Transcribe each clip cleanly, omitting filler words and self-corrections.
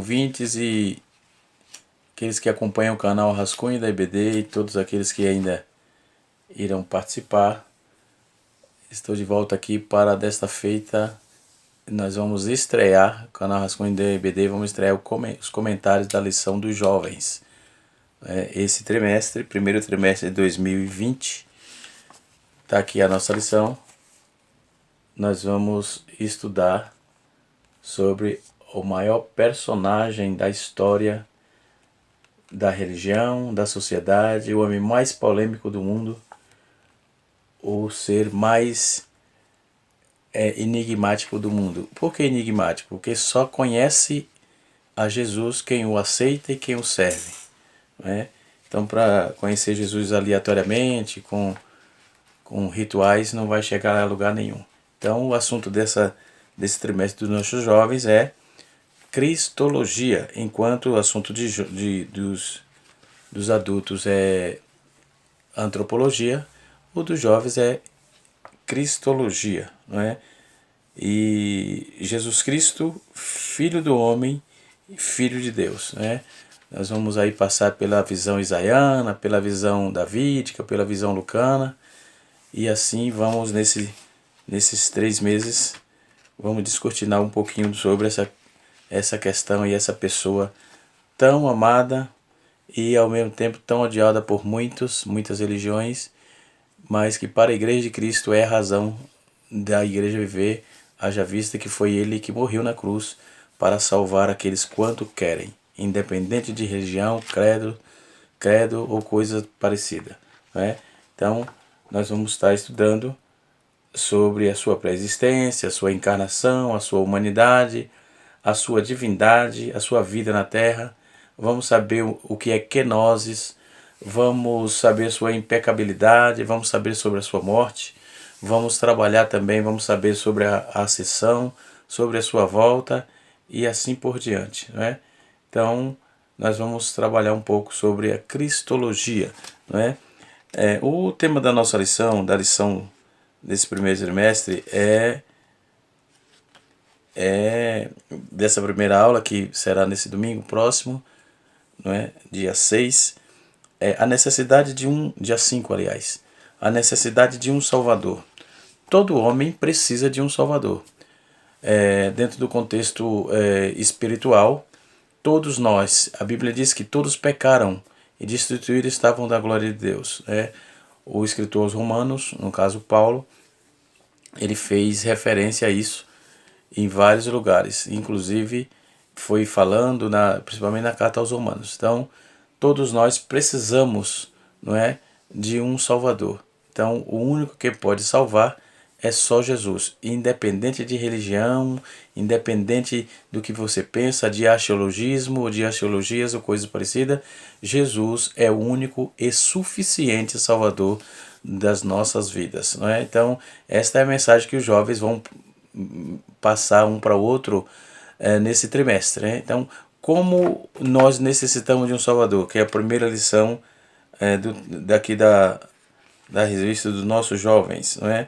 ouvintes e aqueles que acompanham o canal Rascunho da IBD e todos aqueles que ainda irão participar. Estou de volta aqui para desta feita. Nós vamos estrear o canal Rascunho da IBD, vamos estrear os comentários da lição dos jovens. Esse trimestre, primeiro trimestre de 2020, está aqui a nossa lição. Nós vamos estudar sobre o maior personagem da história da religião, da sociedade, o homem mais polêmico do mundo, o ser mais enigmático do mundo. Por que enigmático? Porque só conhece a Jesus quem o aceita e quem o serve, né? Então, para conhecer Jesus aleatoriamente, com rituais, não vai chegar a lugar nenhum. Então, o assunto desse trimestre dos nossos jovens é Cristologia, enquanto o assunto dos adultos é antropologia, o dos jovens é Cristologia, não é? E Jesus Cristo, Filho do homem e Filho de Deus, né? Nós vamos aí passar pela visão isaiana, pela visão davídica, pela visão lucana, e assim vamos nesses 3 meses, vamos descortinar um pouquinho sobre essa questão e essa pessoa tão amada e ao mesmo tempo tão odiada por muitas religiões, mas que para a Igreja de Cristo é a razão da Igreja viver, haja vista que foi Ele que morreu na cruz para salvar aqueles quanto querem, independente de religião, credo ou coisa parecida, né? Então, nós vamos estar estudando sobre a sua pré-existência, a sua encarnação, a sua humanidade, a sua divindade, a sua vida na terra. Vamos saber o que é kenosis, vamos saber sua impecabilidade, vamos saber sobre a sua morte, vamos trabalhar também, vamos saber sobre a ascensão, sobre a sua volta e assim por diante, né? Então, nós vamos trabalhar um pouco sobre a Cristologia, né? O tema da nossa lição, da lição desse primeiro trimestre, dessa primeira aula, que será nesse domingo próximo, não é? Dia 6, a necessidade dia 5, aliás, a necessidade de um Salvador. Todo homem precisa de um Salvador. Dentro do contexto espiritual, todos nós, a Bíblia diz que todos pecaram e destituídos estavam da glória de Deus. O escritor aos Romanos, no caso Paulo, ele fez referência a isso em vários lugares, inclusive foi falando principalmente na carta aos Romanos. Então, todos nós precisamos, não é, de um Salvador. Então, o único que pode salvar é só Jesus, independente de religião, independente do que você pensa, de axiologismo ou de axiologias ou coisa parecida. Jesus é o único e suficiente Salvador das nossas vidas, não é? Então, esta é a mensagem que os jovens vão passar um para o outro nesse trimestre, né? Então, como nós necessitamos de um Salvador, que é a primeira lição daqui da revista dos nossos jovens, não é?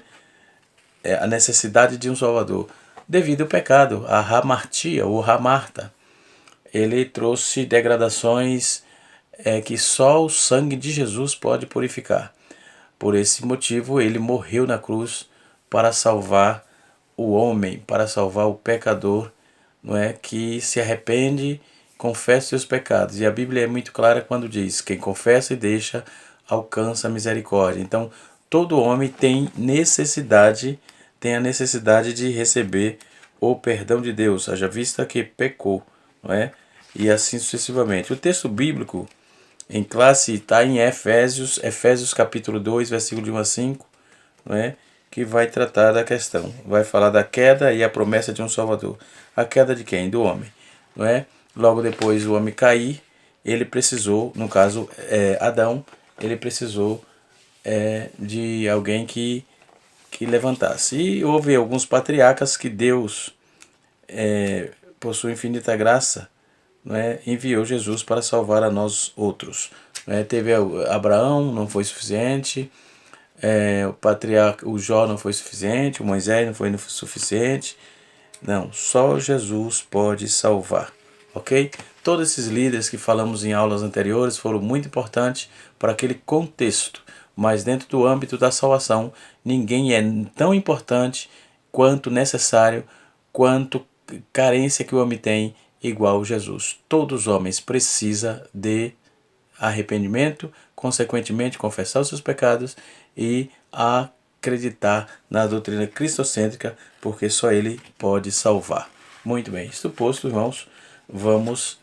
A necessidade de um Salvador. Devido ao pecado, a hamartia ou hamarta, ele trouxe degradações que só o sangue de Jesus pode purificar. Por esse motivo, ele morreu na cruz para salvar o homem, para salvar o pecador, não é, que se arrepende, confessa seus pecados. E a Bíblia é muito clara quando diz: quem confessa e deixa, alcança a misericórdia. Então, todo homem tem a necessidade de receber o perdão de Deus, haja vista que pecou, não é? E assim sucessivamente. O texto bíblico em classe está em Efésios capítulo 2, versículo de 1 a 5, não é? Que vai tratar da questão. Vai falar da queda e a promessa de um Salvador. A queda de quem? Do homem, não é? Logo depois o homem cair, ele precisou, no caso Adão, ele precisou de alguém que levantasse. E houve alguns patriarcas que Deus, por sua infinita graça, não é, enviou Jesus para salvar a nós outros. Teve Abraão, não foi suficiente. O patriarca, o Jó não foi suficiente, o Moisés não foi suficiente. Não, só Jesus pode salvar, ok? Todos esses líderes que falamos em aulas anteriores foram muito importantes para aquele contexto, mas dentro do âmbito da salvação, ninguém é tão importante quanto necessário, quanto carência que o homem tem, igual Jesus. Todos os homens precisam de arrependimento, consequentemente confessar os seus pecados e acreditar na doutrina cristocêntrica, porque só Ele pode salvar. Muito bem, isto posto, irmãos, vamos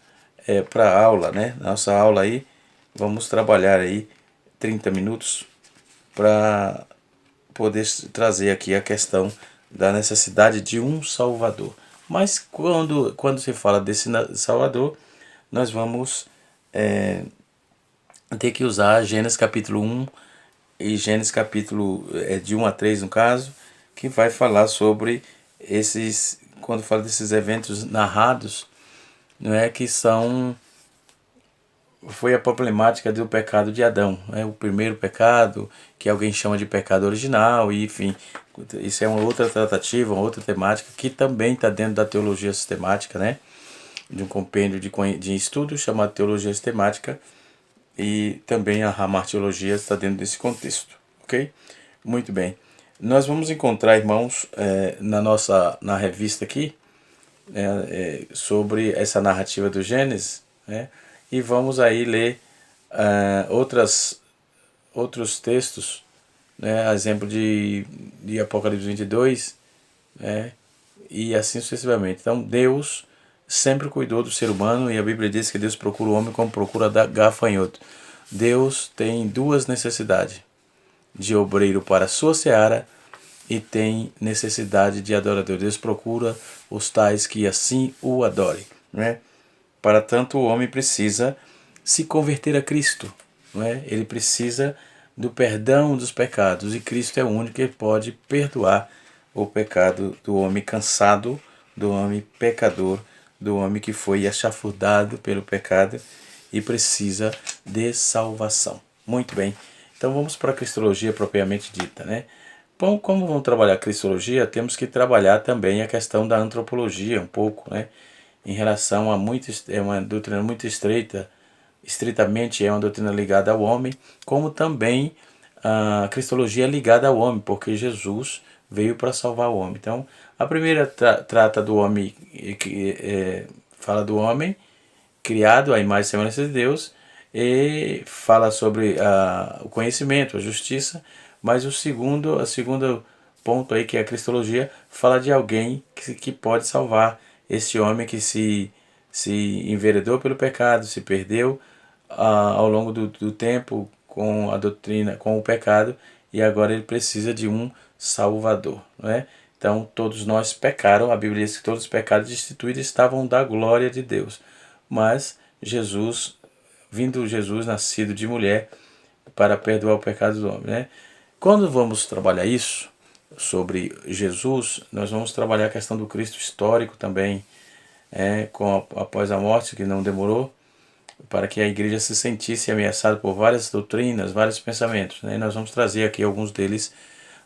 para a aula, né? Nossa aula aí, vamos trabalhar aí 30 minutos para poder trazer aqui a questão da necessidade de um Salvador. Mas quando se fala desse Salvador, nós vamos ter que usar Gênesis capítulo 1 e Gênesis capítulo de 1 a 3 no caso, que vai falar sobre esses, quando fala desses eventos narrados, não é, que foi a problemática do pecado de Adão, né? O primeiro pecado, que alguém chama de pecado original, e enfim, isso é uma outra tratativa, uma outra temática, que também está dentro da teologia sistemática, né? De um compêndio de estudo chamado teologia sistemática, e também a Hamartiologia está dentro desse contexto, ok? Muito bem. Nós vamos encontrar, irmãos, na revista aqui, sobre essa narrativa do Gênesis, né? E vamos aí ler outros textos, né? Exemplo de Apocalipse 22, né? E assim sucessivamente. Então, Deus sempre cuidou do ser humano, e a Bíblia diz que Deus procura o homem como procura gafanhoto. Deus tem duas necessidades: de obreiro para a sua seara, e tem necessidade de adorador. Deus procura os tais que assim o adorem, né? Para tanto, o homem precisa se converter a Cristo, não é? Ele precisa do perdão dos pecados, e Cristo é o único que pode perdoar o pecado do homem cansado, do homem pecador, do homem que foi achafurdado pelo pecado e precisa de salvação. Muito bem, então vamos para a cristologia propriamente dita, né? Bom, como vamos trabalhar a cristologia, temos que trabalhar também a questão da antropologia um pouco, né? Em relação a é uma doutrina muito estritamente é uma doutrina ligada ao homem, como também a cristologia é ligada ao homem, porque Jesus veio para salvar o homem. Então, a primeira trata do homem, fala do homem criado à imagem e semelhança de Deus, e fala sobre o conhecimento, a justiça, mas a segunda ponto aí, que é a cristologia, fala de alguém que pode salvar esse homem que se enveredou pelo pecado, se perdeu ao longo do tempo com a doutrina, com o pecado, e agora ele precisa de um Salvador, não é? Então todos nós pecaram, a Bíblia diz que todos os pecados destituídos estavam da glória de Deus, mas Jesus, nascido de mulher, para perdoar o pecado do homem, né? Quando vamos trabalhar isso, sobre Jesus, nós vamos trabalhar a questão do Cristo histórico também, após a morte, que não demorou, para que a igreja se sentisse ameaçada por várias doutrinas, vários pensamentos, né? E nós vamos trazer aqui alguns deles,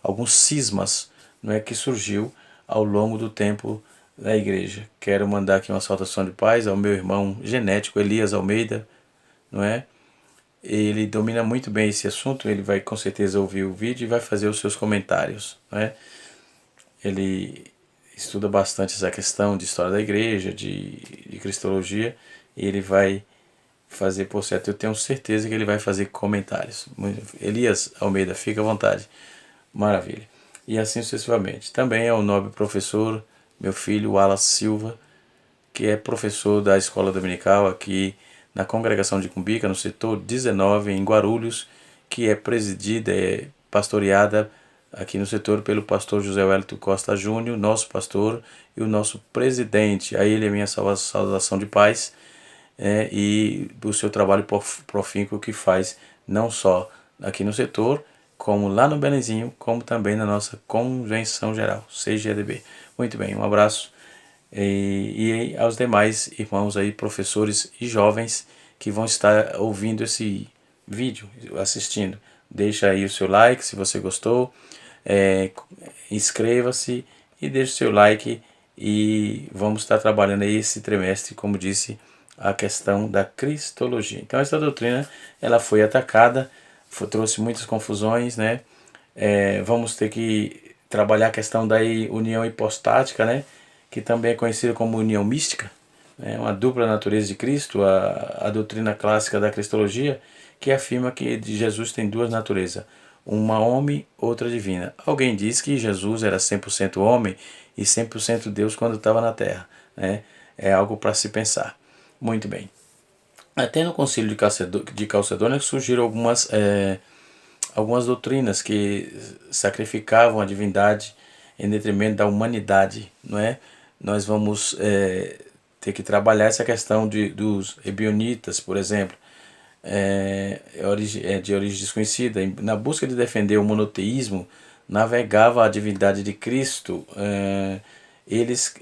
alguns cismas, não é, que surgiu ao longo do tempo da igreja. Quero mandar aqui uma saudação de paz ao meu irmão genético Elias Almeida, não é? Ele domina muito bem esse assunto, ele vai com certeza ouvir o vídeo e vai fazer os seus comentários, não é? Ele estuda bastante essa questão de história da igreja, de cristologia, e ele vai fazer, por certo, eu tenho certeza que ele vai fazer comentários. Elias Almeida, fica à vontade. Maravilha. E assim sucessivamente. Também é o nobre professor, meu filho, Wallace Silva, que é professor da escola dominical aqui na congregação de Cumbica, no setor 19, em Guarulhos, que é presidida, pastoreada aqui no setor pelo pastor José Wellington Costa Júnior, nosso pastor e o nosso presidente. A ele é minha saudação de paz, e o seu trabalho profícuo que faz, não só aqui no setor, como lá no Belenzinho, como também na nossa convenção geral, CGDB. Muito bem, um abraço. E aos demais irmãos aí, professores e jovens que vão estar ouvindo esse vídeo, assistindo. Deixa aí o seu like se você gostou, inscreva-se e deixe o seu like e vamos estar trabalhando aí esse trimestre, como disse, a questão da cristologia. Então essa doutrina ela foi atacada, trouxe muitas confusões, né? Vamos ter que trabalhar a questão da união hipostática, né? Que também é conhecida como união mística, né? Uma dupla natureza de Cristo, a doutrina clássica da cristologia, que afirma que de Jesus tem duas naturezas, uma homem, outra divina. Alguém diz que Jesus era 100% homem e 100% Deus quando estava na terra, né? É algo para se pensar. Muito bem. Até no concílio de Calcedônia surgiram algumas doutrinas que sacrificavam a divindade em detrimento da humanidade, não é? Nós vamos ter que trabalhar essa questão dos ebionitas, por exemplo, de origem desconhecida. Na busca de defender o monoteísmo, navegava a divindade de Cristo. Eles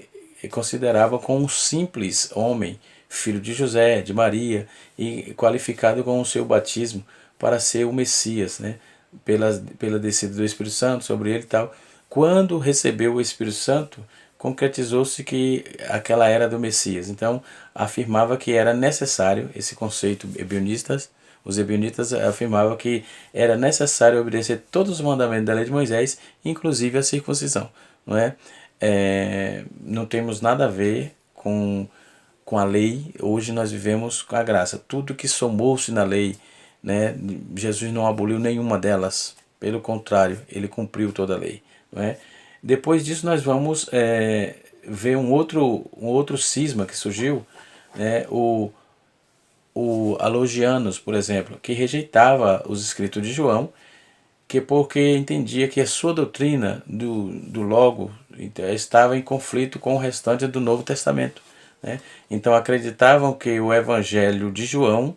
consideravam como um simples homem, filho de José, de Maria, e qualificado com o seu batismo para ser o Messias, né? Pela descida do Espírito Santo sobre ele e tal. Quando recebeu o Espírito Santo, concretizou-se que aquela era do Messias. Então, afirmava que era necessário, esse conceito ebionistas, os ebionitas afirmavam que era necessário obedecer todos os mandamentos da lei de Moisés, inclusive a circuncisão. Não é? Não temos nada a ver com a lei, hoje nós vivemos com a graça. Tudo que somou-se na lei, né? Jesus não aboliu nenhuma delas, pelo contrário, ele cumpriu toda a lei. Não é? Depois disso nós vamos ver um outro cisma que surgiu, né? O Alogianos, por exemplo, que rejeitava os escritos de João, que porque entendia que a sua doutrina do Logo estava em conflito com o restante do Novo Testamento, né? Então acreditavam que o Evangelho de João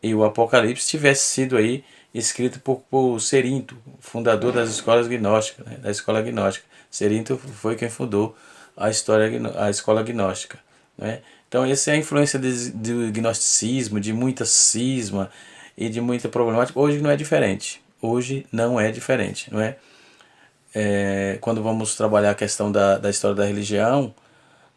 e o Apocalipse tivesse sido aí escrito por Cerinto, fundador das escolas gnósticas, né? Da escola gnóstica. Cerinto foi quem fundou a escola gnóstica, né? Então essa é a influência do gnosticismo, de muita cisma e de muita problemática. Hoje não é diferente. Hoje não é diferente, não é? Quando vamos trabalhar a questão da história da religião,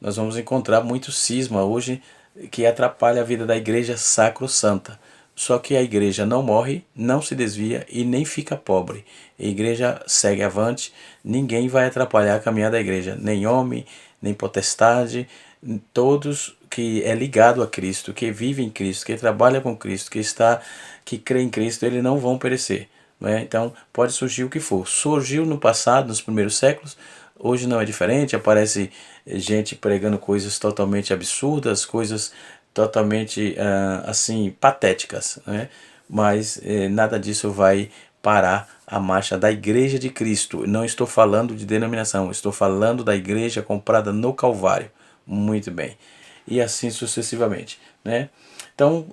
nós vamos encontrar muito cisma hoje que atrapalha a vida da igreja sacrossanta. Só que a igreja não morre, não se desvia e nem fica pobre. A igreja segue avante, ninguém vai atrapalhar a caminhada da igreja, nem homem, nem potestade, todos que é ligado a Cristo, que vive em Cristo, que trabalha com Cristo, que crê em Cristo, eles não vão perecer. Então pode surgir o que for. Surgiu no passado, nos primeiros séculos, hoje não é diferente, aparece gente pregando coisas totalmente absurdas, coisas totalmente assim patéticas, né? Mas nada disso vai parar a marcha da Igreja de Cristo. Não estou falando de denominação, estou falando da igreja comprada no Calvário. Muito bem. E assim sucessivamente, né? Então,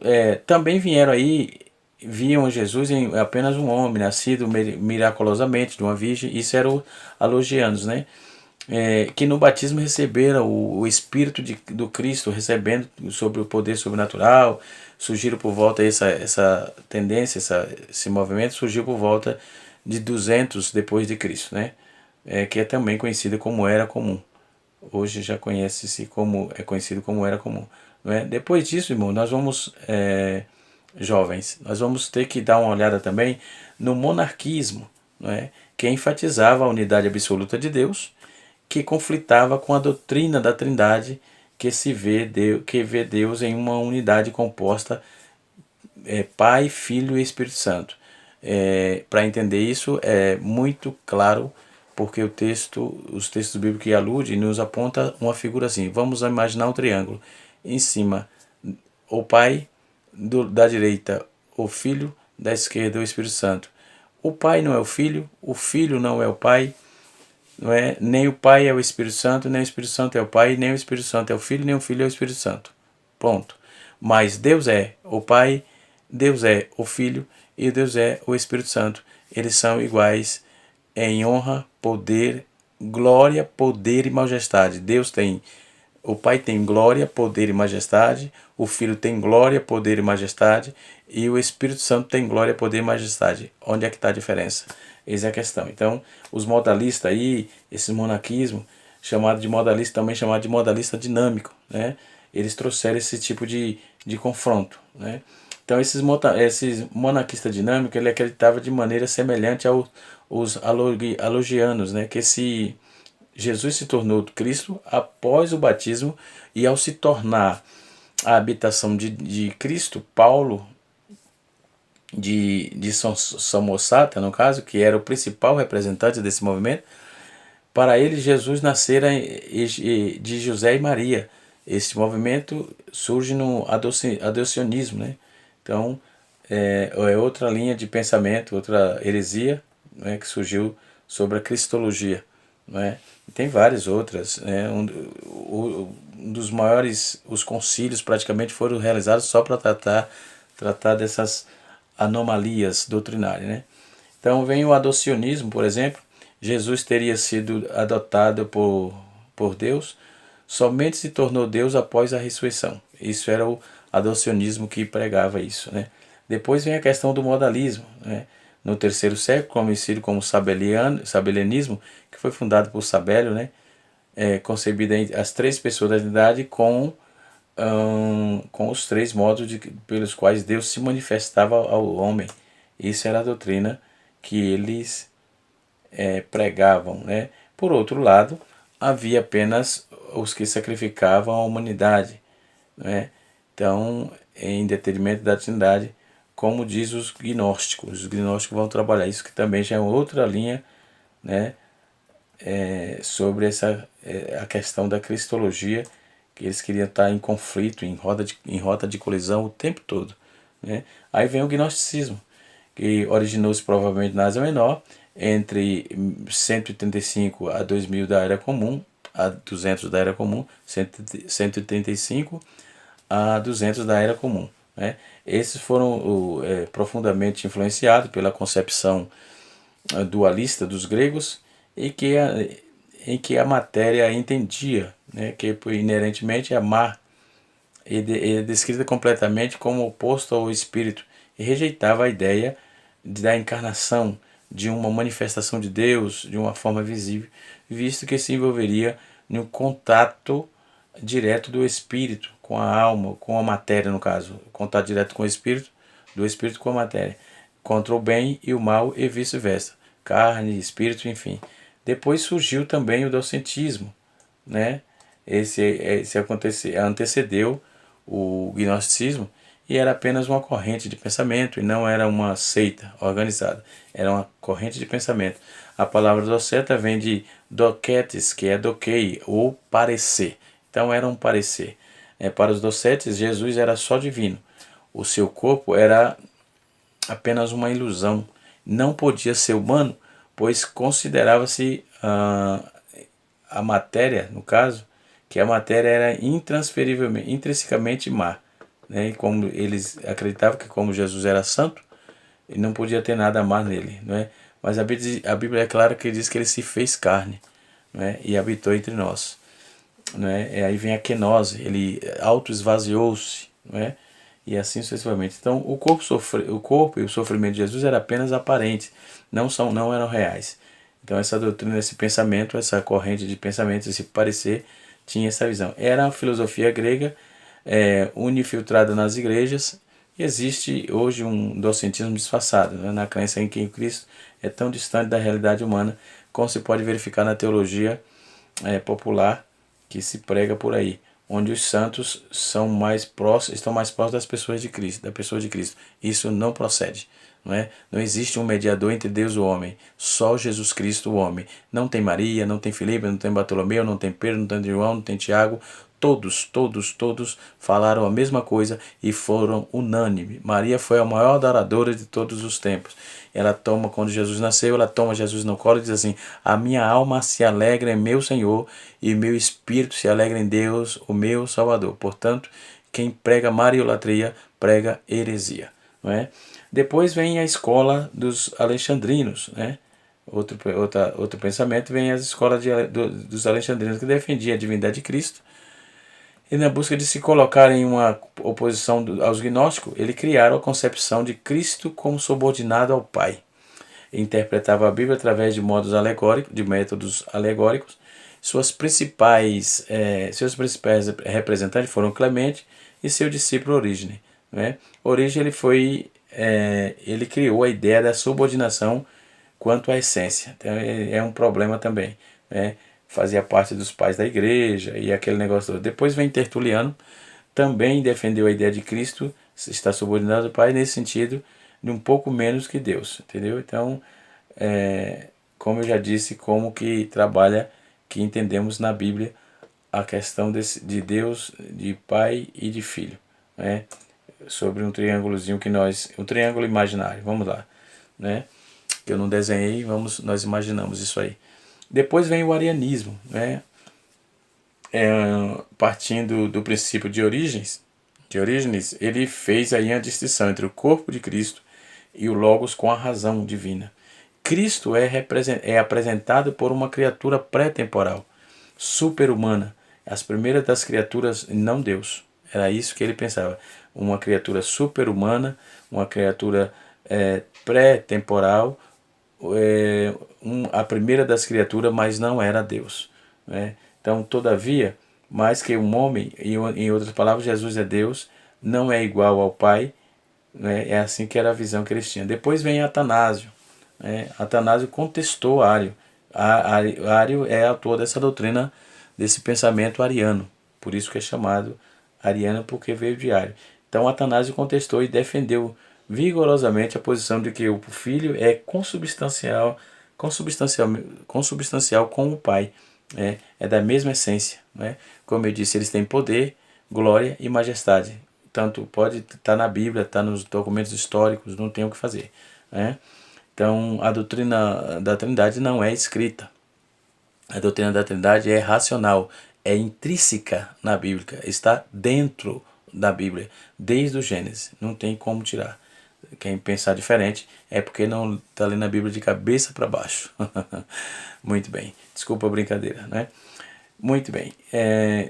também viam Jesus em apenas um homem, nascido miraculosamente de uma virgem. Isso era o Alogianos, né? Que no batismo receberam o Espírito do Cristo, recebendo sobre o poder sobrenatural. Surgiram por volta essa tendência, esse movimento surgiu por volta de 200 depois de Cristo, né? Que é também conhecida como Era Comum. Hoje já conhece-se como é conhecido como Era Comum, não é? Depois disso, irmão, nós vamos jovens, nós vamos ter que dar uma olhada também no monarquismo, não é? Que enfatizava a unidade absoluta de Deus, que conflitava com a doutrina da Trindade, que vê Deus em uma unidade composta Pai, Filho e Espírito Santo. Para entender isso é muito claro, porque os textos bíblicos que aludem nos aponta uma figura assim. Vamos imaginar um triângulo. Em cima, o Pai, da direita, o Filho, da esquerda, o Espírito Santo. O Pai não é o Filho não é o Pai, não é? Nem o Pai é o Espírito Santo, nem o Espírito Santo é o Pai, nem o Espírito Santo é o Filho, nem o Filho é o Espírito Santo. Ponto. Mas Deus é o Pai, Deus é o Filho e Deus é o Espírito Santo. Eles são iguais em honra, poder, glória, poder e majestade. O Pai tem glória, poder e majestade, o Filho tem glória, poder e majestade, e o Espírito Santo tem glória, poder e majestade. Onde é que está a diferença? Essa é a questão. Então, os modalistas aí, esse monarquismo, chamado de modalista, também chamado de modalista dinâmico, né? Eles trouxeram esse tipo de confronto, né? Então esses monarquistas dinâmicos, ele acreditava de maneira semelhante aos alogianos, né? Que Jesus se tornou Cristo após o batismo, e ao se tornar a habitação de Cristo, Paulo de Samosata, no caso, que era o principal representante desse movimento, para ele Jesus nascera de José e Maria. Este movimento surge no adocionismo, né? Então é outra linha de pensamento, outra heresia, né, que surgiu sobre a cristologia, né? E tem várias outras, né? Um dos maiores, os concílios praticamente foram realizados só para tratar dessas anomalias doutrinárias, né? Então vem o adocionismo, por exemplo. Jesus teria sido adotado por Deus, somente se tornou Deus após a ressurreição. Isso era o adocionismo que pregava isso, né? Depois vem a questão do modalismo, né? No terceiro século, conhecido como sabelianismo, que foi fundado por Sabélio, né? Concebida as três pessoas da Trindade com os três modos pelos quais Deus se manifestava ao homem. Isso era a doutrina que eles pregavam, né? Por outro lado, havia apenas os que sacrificavam a humanidade, né? Então, em detrimento da Trindade, como diz os gnósticos. Os gnósticos vão trabalhar isso, que também já é outra linha, né? Sobre a questão da cristologia, que eles queriam estar em conflito, em rota de colisão o tempo todo, né? Aí vem o gnosticismo, que originou-se provavelmente na Ásia Menor, entre 135 a 2000 da Era Comum, a 200 da Era Comum, 135 a 200 da Era Comum, né? Esses foram profundamente influenciados pela concepção dualista dos gregos, em que a matéria entendia, né, que inerentemente é má, é descrita completamente como oposto ao espírito, e rejeitava a ideia da encarnação, de uma manifestação de Deus de uma forma visível, visto que se envolveria no contato direto do espírito com a alma, com a matéria, no caso, contato direto com o espírito, do espírito com a matéria, contra o bem e o mal e vice-versa, carne, espírito, enfim. Depois surgiu também o docetismo, né? Esse antecedeu o gnosticismo, e era apenas uma corrente de pensamento e não era uma seita organizada, era uma corrente de pensamento. A palavra doceta vem de docetes, que é dokei, ou parecer. Então era um parecer. Para os docetes, Jesus era só divino. O seu corpo era apenas uma ilusão. Não podia ser humano, pois considerava-se a matéria, no caso, que a matéria era intransferivelmente, intrinsecamente má, né? E como eles acreditavam que como Jesus era santo, ele não podia ter nada má nele, não é? Mas a Bíblia é clara que diz que ele se fez carne, não é? E habitou entre nós, não é? E aí vem a kenose, ele auto-esvaziou-se, não é? E assim sucessivamente. Então o corpo e o sofrimento de Jesus era apenas aparente, não eram reais. Então essa doutrina, esse pensamento, essa corrente de pensamento, esse parecer, tinha essa visão. Era a filosofia grega unifiltrada nas igrejas. E existe hoje um docentismo disfarçado, né, na crença em que Cristo é tão distante da realidade humana, como se pode verificar na teologia popular que se prega por aí, onde os santos estão mais próximos das pessoas de Cristo, da pessoa de Cristo. Isso não procede. Não existe um mediador entre Deus e o homem, só Jesus Cristo o homem. Não tem Maria, não tem Filipe, não tem Bartolomeu, não tem Pedro, não tem João, não tem Tiago. Todos falaram a mesma coisa e foram unânimes. Maria foi a maior adoradora de todos os tempos. Ela toma, quando Jesus nasceu, ela toma Jesus no colo e diz assim: a minha alma se alegra em meu Senhor e meu espírito se alegra em Deus, o meu Salvador. Portanto, quem prega mariolatria, prega heresia. Não é? Depois vem a escola dos alexandrinos, né? Outro pensamento vem as escolas dos alexandrinos, que defendia a divindade de Cristo, e na busca de se colocar em uma oposição aos gnósticos, ele criaram a concepção de Cristo como subordinado ao Pai. Interpretava a Bíblia através de métodos alegóricos, seus principais representantes foram Clemente e seu discípulo Orígenes, né? Orígenes ele criou a ideia da subordinação quanto à essência. Então é um problema também, né? Fazia parte dos pais da igreja e aquele negócio todo. Depois vem Tertuliano, também defendeu a ideia de Cristo está subordinado ao Pai nesse sentido de um pouco menos que Deus, entendeu? Então, como eu já disse, como que trabalha, que entendemos na Bíblia a questão de Deus, de Pai e de Filho, né? Sobre um triângulozinho um triângulo imaginário, vamos lá, né? Que eu não desenhei, nós imaginamos isso aí. Depois vem o arianismo, né? Partindo do princípio de Orígenes, ele fez aí a distinção entre o corpo de Cristo e o Logos com a razão divina. Cristo é apresentado por uma criatura pré-temporal, super-humana, as primeiras das criaturas, não Deus. Era isso que ele pensava. Uma criatura super-humana, uma criatura pré-temporal, a primeira das criaturas, mas não era Deus, né? Então, todavia, mais que um homem, em outras palavras, Jesus é Deus, não é igual ao Pai, né? É assim que era a visão que eles tinham. Depois vem Atanásio, né? Atanásio contestou Ário. Ário é autor dessa doutrina, desse pensamento ariano, por isso que é chamado ariano, porque veio de Ário. Então Atanásio contestou e defendeu vigorosamente a posição de que o Filho é consubstancial com o Pai, é da mesma essência, né? Como eu disse, eles têm poder, glória e majestade. Tanto pode estar na Bíblia, está nos documentos históricos, não tem o que fazer, né? Então a doutrina da Trindade não é escrita. A doutrina da Trindade é racional, é intrínseca na Bíblia, está dentro da Bíblia, desde o Gênesis, não tem como tirar. Quem pensar diferente é porque não está lendo a Bíblia de cabeça para baixo. Muito bem, desculpa a brincadeira, né? Muito bem.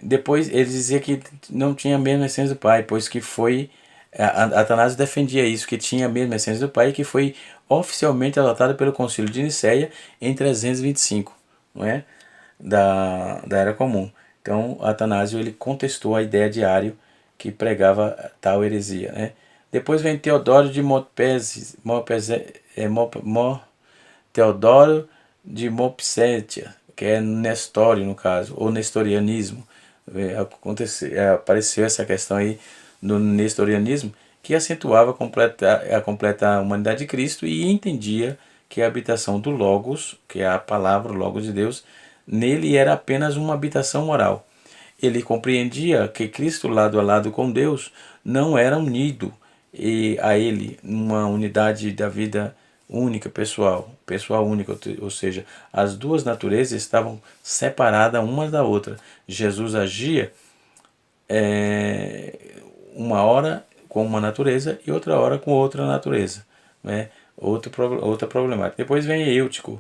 Depois ele dizia que não tinha a mesma essência do Pai, pois que foi. Atanásio defendia isso, que tinha a mesma essência do Pai, e que foi oficialmente adotado pelo Concílio de Nicéia em 325, não é? Da Era Comum. Então Atanásio ele contestou a ideia de Ário, que pregava tal heresia, né? Depois vem Teodoro de Teodoro de Mopsétia, que é Nestório no caso, ou nestorianismo. Apareceu essa questão aí no nestorianismo, que acentuava a completa humanidade de Cristo e entendia que a habitação do Logos, que é a palavra, o Logos de Deus, nele era apenas uma habitação moral. Ele compreendia que Cristo, lado a lado com Deus, não era unido a ele, uma unidade da vida única, pessoal única, ou seja, as duas naturezas estavam separadas uma da outra. Jesus agia uma hora com uma natureza e outra hora com outra natureza, né? Outra problemática. Depois vem Eutico,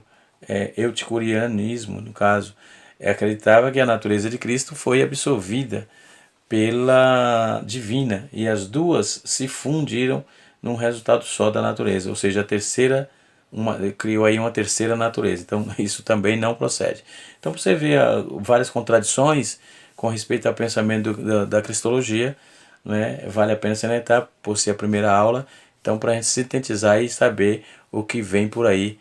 euticureanismo, no caso, acreditava que a natureza de Cristo foi absorvida pela divina e as duas se fundiram num resultado só da natureza, ou seja, criou aí uma terceira natureza. Então isso também não procede. Então você vê várias contradições com respeito ao pensamento da cristologia, né? Vale a pena salientar por ser a primeira aula. Então, para a gente sintetizar e saber o que vem por aí,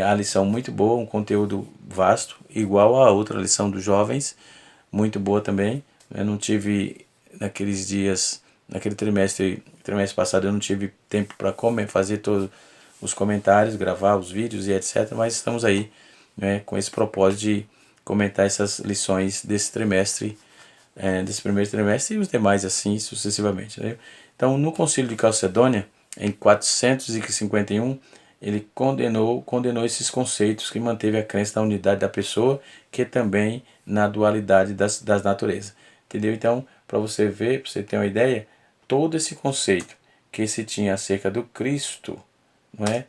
a lição muito boa, um conteúdo vasto, igual a outra lição dos jovens, muito boa também. Eu não tive naqueles dias, naquele trimestre passado, eu não tive tempo para fazer todos os comentários, gravar os vídeos e etc. Mas estamos aí, né, com esse propósito de comentar essas lições desse trimestre, desse primeiro trimestre e os demais assim sucessivamente, né? Então, no Concílio de Calcedônia, em 451, ele condenou esses conceitos que manteve a crença na unidade da pessoa, que também na dualidade das naturezas. Entendeu? Então, para você ver, para você ter uma ideia, todo esse conceito que se tinha acerca do Cristo, não é?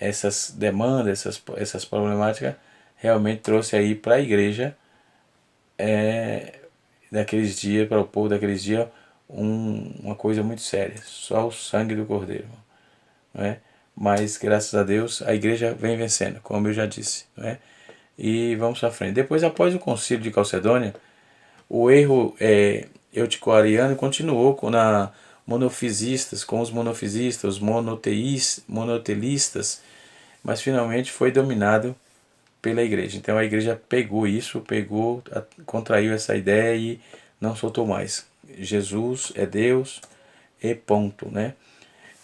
Essas demandas, essas problemáticas, realmente trouxe aí para a igreja daqueles dias, para o povo daqueles dias, uma coisa muito séria. Só o sangue do Cordeiro, não é? Mas, graças a Deus, a igreja vem vencendo, como eu já disse, não é? e vamos à frente. Depois, após o concílio de Calcedônia, o erro eutico-ariano continuou com os monofisistas, os monoteístas, mas finalmente foi dominado pela igreja. Então a igreja pegou isso, contraiu essa ideia e não soltou mais. Jesus é Deus e ponto, né?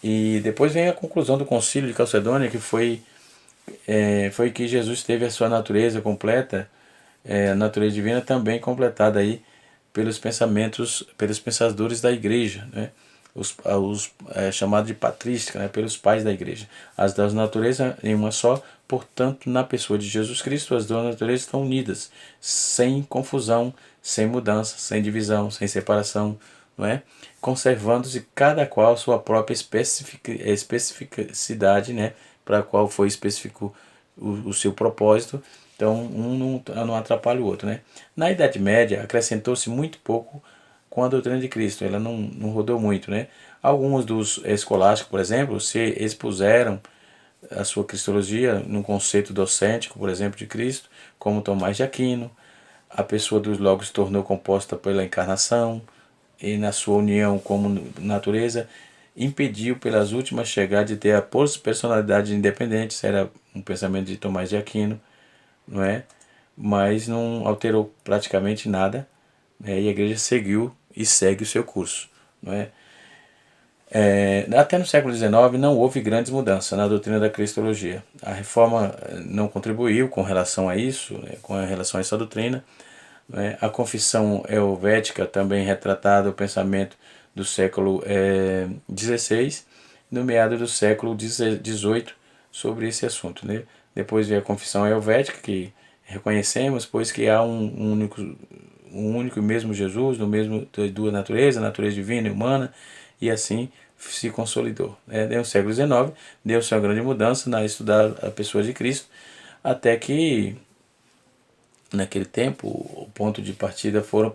E depois vem a conclusão do concílio de Calcedônia, que foi que Jesus teve a sua natureza completa, a natureza divina também completada aí pelos pensadores da igreja, né? Chamados de patrística, né? Pelos pais da igreja. As duas naturezas em uma só, portanto, na pessoa de Jesus Cristo, as duas naturezas estão unidas, sem confusão, sem mudança, sem divisão, sem separação, não é? Conservando-se cada qual sua própria especificidade, né? Para a qual foi específico o seu propósito. Então, um não atrapalha o outro, né? Na Idade Média, acrescentou-se muito pouco com a doutrina de Cristo. Ela não rodou muito, né? Alguns dos escolásticos, por exemplo, se expuseram a sua cristologia num conceito docêntico, por exemplo, de Cristo, como Tomás de Aquino. A pessoa dos logos se tornou composta pela encarnação e na sua união como natureza impediu pelas últimas chegar de ter a personalidade independente. Isso era um pensamento de Tomás de Aquino, não é? Mas não alterou praticamente nada, né? E a igreja seguiu e segue o seu curso, não é? Até no século XIX não houve grandes mudanças na doutrina da cristologia. A reforma não contribuiu com relação a isso, né, com relação a essa doutrina, né? A confissão helvética também retratada o pensamento do século XVI, no meado do século XVIII, sobre esse assunto, né? Depois veio a confissão helvética, que reconhecemos, pois que há um único e mesmo Jesus, no mesmo duas naturezas, a natureza divina e humana, e assim se consolidou. No século XIX deu-se uma grande mudança na estudar a pessoa de Cristo, até que naquele tempo o ponto de partida foram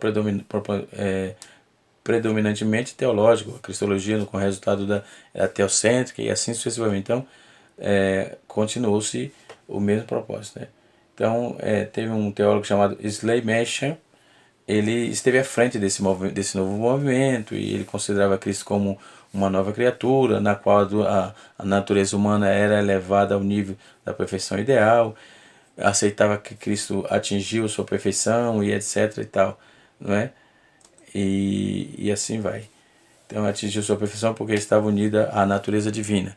predominantemente teológico, a cristologia com o resultado da teocêntrica e assim sucessivamente. Então continuou-se o mesmo propósito, né? Então teve um teólogo chamado Schleiermacher. Ele esteve à frente desse novo movimento e ele considerava Cristo como uma nova criatura, na qual a natureza humana era elevada ao nível da perfeição ideal, aceitava que Cristo atingiu sua perfeição e etc e tal, não é? E assim vai. Então atingiu sua perfeição porque ele estava unida à natureza divina.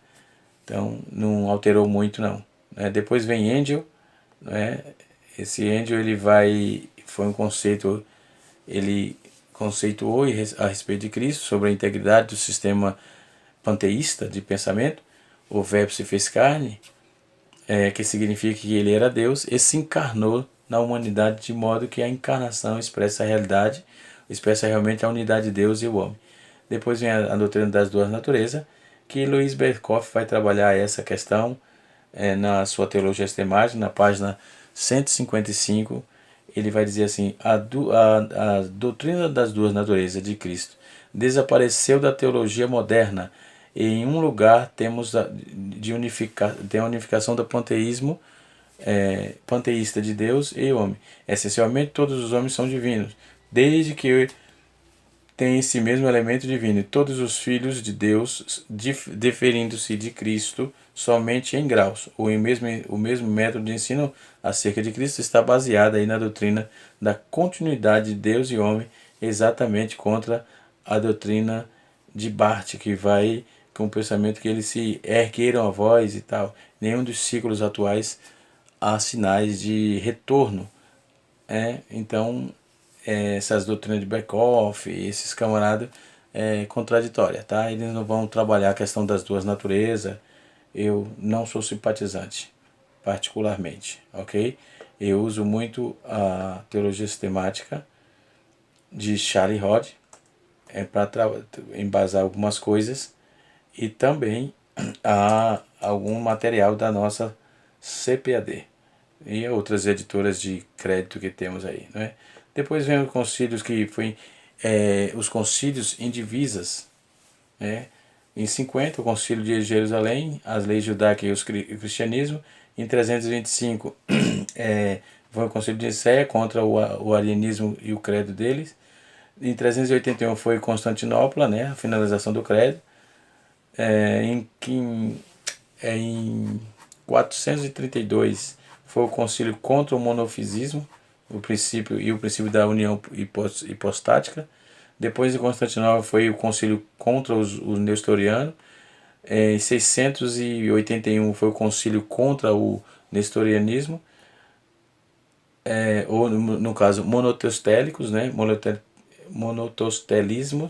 Então não alterou muito não, né? Depois vem Engel, né? Esse Engel foi um conceito. Ele conceituou a respeito de Cristo, sobre a integridade do sistema panteísta de pensamento. O Verbo se fez carne, que significa que ele era Deus e se encarnou na humanidade, de modo que a encarnação expressa a realidade, expressa realmente a unidade de Deus e o homem. Depois vem a doutrina das duas naturezas, que Luiz Berkhoff vai trabalhar essa questão na sua teologia sistemática, na página 155. Ele vai dizer assim: a doutrina das duas naturezas de Cristo desapareceu da teologia moderna, e em um lugar temos a unificação do panteísmo panteísta de Deus e homem. Essencialmente todos os homens são divinos, desde que tem esse mesmo elemento divino, e todos os filhos de Deus, diferindo-se de Cristo somente em graus. O mesmo método de ensino acerca de Cristo está baseado aí na doutrina da continuidade de Deus e homem, exatamente contra a doutrina de Barth, que vai com o pensamento que eles se ergueram a voz e tal. Nenhum dos ciclos atuais há sinais de retorno. Então, essas doutrinas de Berkhoff, esses camaradas, contraditórias, tá? Eles não vão trabalhar a questão das duas naturezas. Eu não sou simpatizante, particularmente, ok? Eu uso muito a teologia sistemática de Charlie Rod para embasar algumas coisas, e também há algum material da nossa CPAD e outras editoras de crédito que temos aí, né? Depois vem os concílios, que foi os concílios indivisas, né? Em 50, o concílio de Jerusalém, as leis judaicas e o cristianismo. Em 325, foi o Concílio de Nicéia contra o arianismo e o credo deles. Em 381 foi Constantinopla, né, a finalização do credo. Em 432 foi o concílio contra o monofisismo, o princípio da união hipostática. Depois de Constantinopla foi o concílio contra os nestorianos. Em 681 foi o concílio contra o nestorianismo, ou no caso monoteistélicos, né, monoteísmo,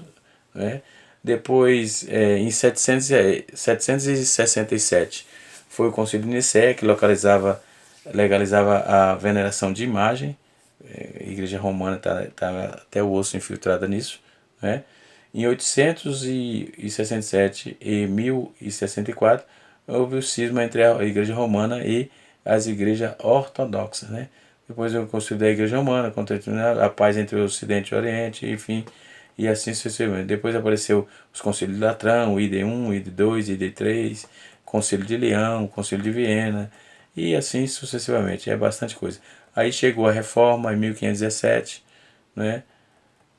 né. Depois, em 767 foi o concílio de Nicéia, que legalizava a veneração de imagem. A igreja romana está até o osso infiltrada nisso, né. Em 867 e 1064 houve o cisma entre a igreja romana e as igrejas ortodoxas, né. Depois o concílio da igreja romana, contra a paz entre o Ocidente e o Oriente, enfim, e assim sucessivamente. Depois apareceu os concílios de Latrão, o ID1, ID2, ID3, concílio de Leão, concílio de Viena, e assim sucessivamente. É bastante coisa. Aí chegou a Reforma em 1517, né?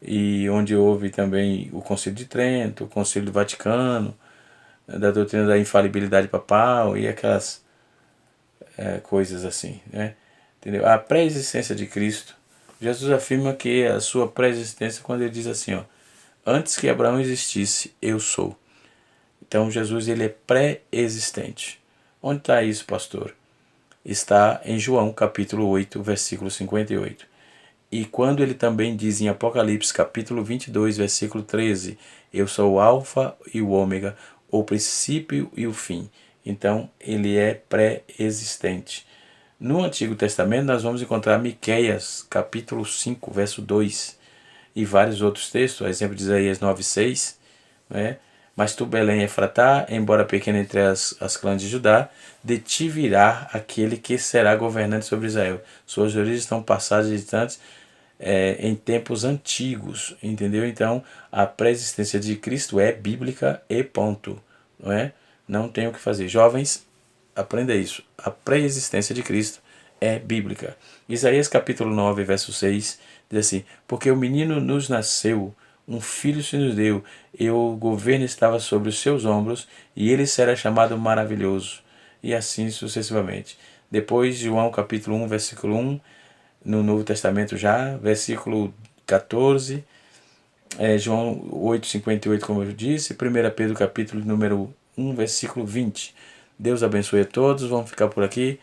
E onde houve também o Concílio de Trento, o Concílio do Vaticano, da doutrina da infalibilidade papal e aquelas coisas assim, né? Entendeu? A pré-existência de Cristo. Jesus afirma que a sua pré-existência, quando ele diz assim, ó, antes que Abraão existisse, eu sou. Então Jesus, ele é pré-existente. Onde está isso, pastor? Está em João capítulo 8, versículo 58. E quando ele também diz em Apocalipse capítulo 22, versículo 13, eu sou o alfa e o ômega, o princípio e o fim. Então ele é pré-existente. No Antigo Testamento nós vamos encontrar Miqueias capítulo 5, verso 2 e vários outros textos, a exemplo de Isaías 9,6, né? Mas tu, Belém Efratá, embora pequena entre as clãs de Judá, de ti virá aquele que será governante sobre Israel. Suas origens estão passadas e distantes em tempos antigos, entendeu? Então, a pré-existência de Cristo é bíblica e ponto, não é? Não tem o que fazer. Jovens, aprenda isso. A pré-existência de Cristo é bíblica. Isaías capítulo 9, verso 6, diz assim, porque o menino nos nasceu, um filho se nos deu, e o governo estava sobre os seus ombros, e ele será chamado maravilhoso, e assim sucessivamente. Depois, João capítulo 1, versículo 1, no Novo Testamento já, versículo 14, João 8, 58, como eu disse, 1 Pedro capítulo número 1, versículo 20. Deus abençoe a todos, vamos ficar por aqui,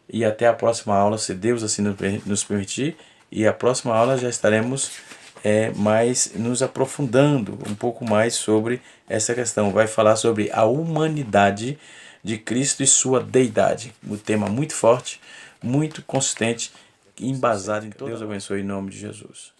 e até a próxima aula, se Deus assim nos permitir, e a próxima aula já estaremos mais nos aprofundando um pouco mais sobre essa questão. Vai falar sobre a humanidade de Cristo e sua deidade. Um tema muito forte, muito consistente, embasado em toda. Deus abençoe em nome de Jesus.